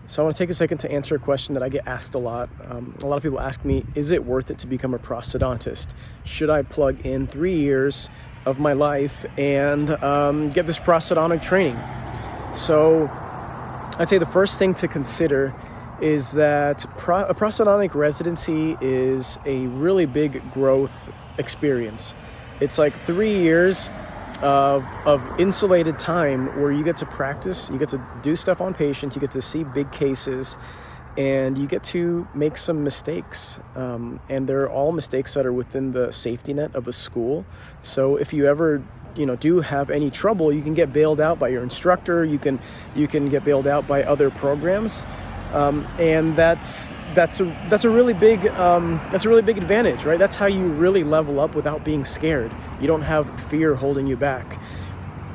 So I want to take a second to answer a question that I get asked a lot. A lot of people ask me, is it worth it to become a prosthodontist? Should I plug in 3 years of my life and get this prosthodontic training? So I'd say the first thing to consider is that a prosthodontic residency is a really big growth experience. It's like 3 years of insulated time where you get to practice, you get to do stuff on patients, you get to see big cases, and you get to make some mistakes. And they're all mistakes that are within the safety net of a school. So if you ever do have any trouble, you can get bailed out by your instructor, you can get bailed out by other programs. And that's a really big advantage, right? That's how you really level up without being scared. You don't have fear holding you back.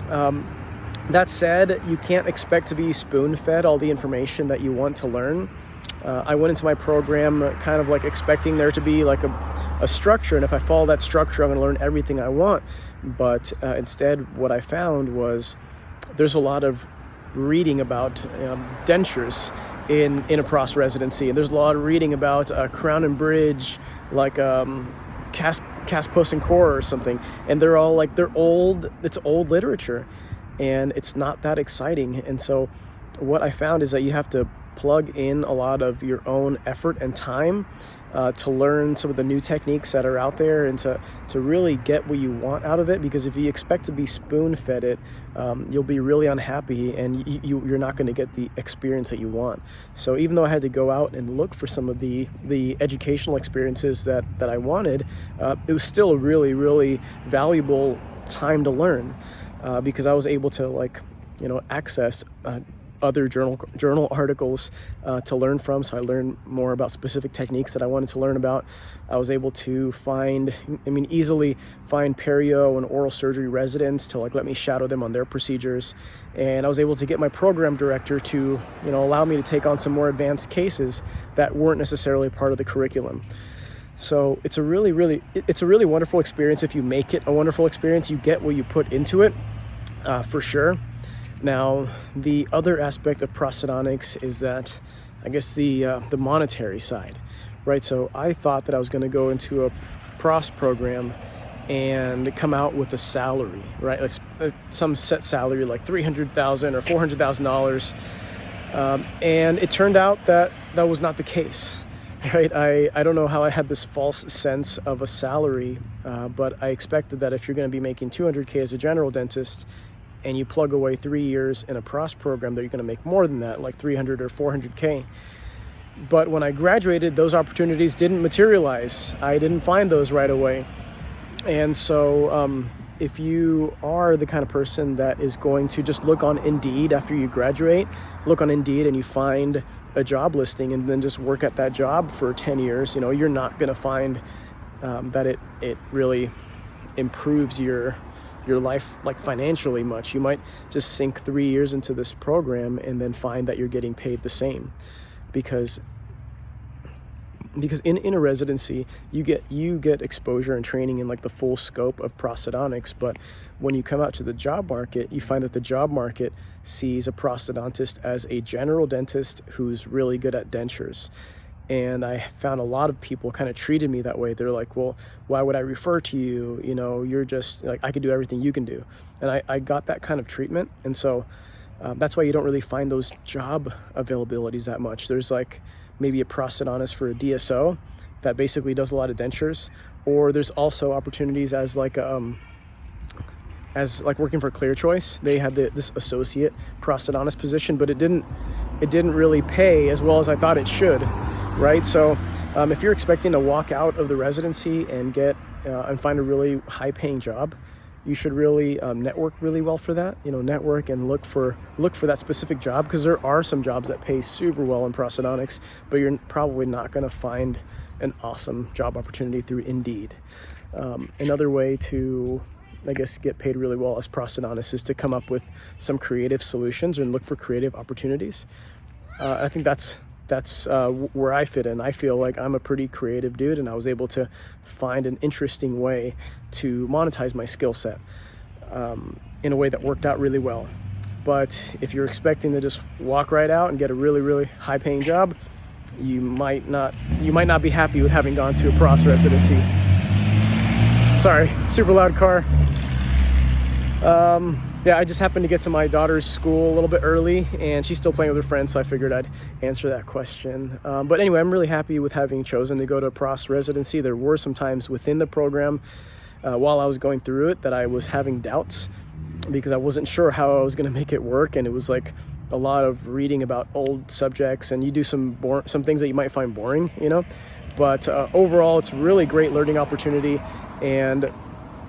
That said, you can't expect to be spoon-fed all the information that you want to learn. I went into my program kind of like expecting there to be like a structure, and if I follow that structure, I'm going to learn everything I want. But instead, what I found was there's a lot of reading about dentures in a Prost residency, and there's a lot of reading about crown and bridge, like cast post and core or something, and they're all like it's old literature, and it's not that exciting. And so what I found is that you have to plug in a lot of your own effort and time to learn some of the new techniques that are out there, and to really get what you want out of it. Because if you expect to be spoon-fed it, you'll be really unhappy, and you're not going to get the experience that you want. So even though I had to go out and look for some of the educational experiences that I wanted, it was still a really, really valuable time to learn, because I was able to access other journal articles to learn from. So I learned more about specific techniques that I wanted to learn about. I was able to easily find perio and oral surgery residents to let me shadow them on their procedures. And I was able to get my program director to allow me to take on some more advanced cases that weren't necessarily part of the curriculum. So it's a really wonderful experience. If you make it a wonderful experience, you get what you put into it, for sure. Now, the other aspect of prosthodontics is that, I guess, the monetary side, right? So I thought that I was going to go into a Prost program and come out with a salary, right? Like some set salary, like $300,000 or $400,000, and it turned out that was not the case, right? I don't know how I had this false sense of a salary, but I expected that if you're going to be making $200K as a general dentist, and you plug away 3 years in a Prost program, that you're going to make more than that, like 300 or 400K. But when I graduated, those opportunities didn't materialize. I didn't find those right away. And so if you are the kind of person that is going to just look on Indeed after you graduate, look on Indeed and you find a job listing and then just work at that job for 10 years, you're not going to find that it really improves your life financially much. You might just sink 3 years into this program and then find that you're getting paid the same, because in a residency you get exposure and training in the full scope of prosthodontics. But when you come out to the job market, you find that the job market sees a prosthodontist as a general dentist who's really good at dentures. And I found a lot of people kind of treated me that way. They're like, well, why would I refer to you? You're just I could do everything you can do. And I got that kind of treatment. And so that's why you don't really find those job availabilities that much. There's maybe a prosthodontist for a DSO that basically does a lot of dentures. Or there's also opportunities as working for Clear Choice. They had this associate prosthodontist position, but it didn't really pay as well as I thought it should. Right, so if you're expecting to walk out of the residency and get and find a really high-paying job, you should really network really well for that. Network and look for that specific job, because there are some jobs that pay super well in prosthodontics, but you're probably not going to find an awesome job opportunity through Indeed. Another way to, I guess, get paid really well as prosthodontists is to come up with some creative solutions and look for creative opportunities. I think that's where I fit in. I feel like I'm a pretty creative dude, and I was able to find an interesting way to monetize my skill set in a way that worked out really well. But if you're expecting to just walk right out and get a really, really high-paying job, you might not be happy with having gone to a Prost residency. Sorry, super loud car. Yeah, I just happened to get to my daughter's school a little bit early, and she's still playing with her friends, so I figured I'd answer that question. But anyway, I'm really happy with having chosen to go to a Prost residency. There were some times within the program while I was going through it that I was having doubts because I wasn't sure how I was going to make it work, and it was like a lot of reading about old subjects, and you do some things that you might find boring, you know. But overall, it's a really great learning opportunity, and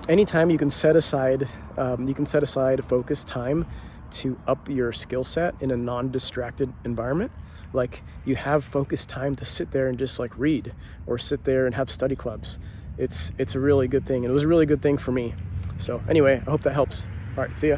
anytime you can set aside focused time to up your skill set in a non-distracted environment. Like, you have focused time to sit there and just like read or sit there and have study clubs. It's a really good thing. It was a really good thing for me. So anyway, I hope that helps. All right, see ya.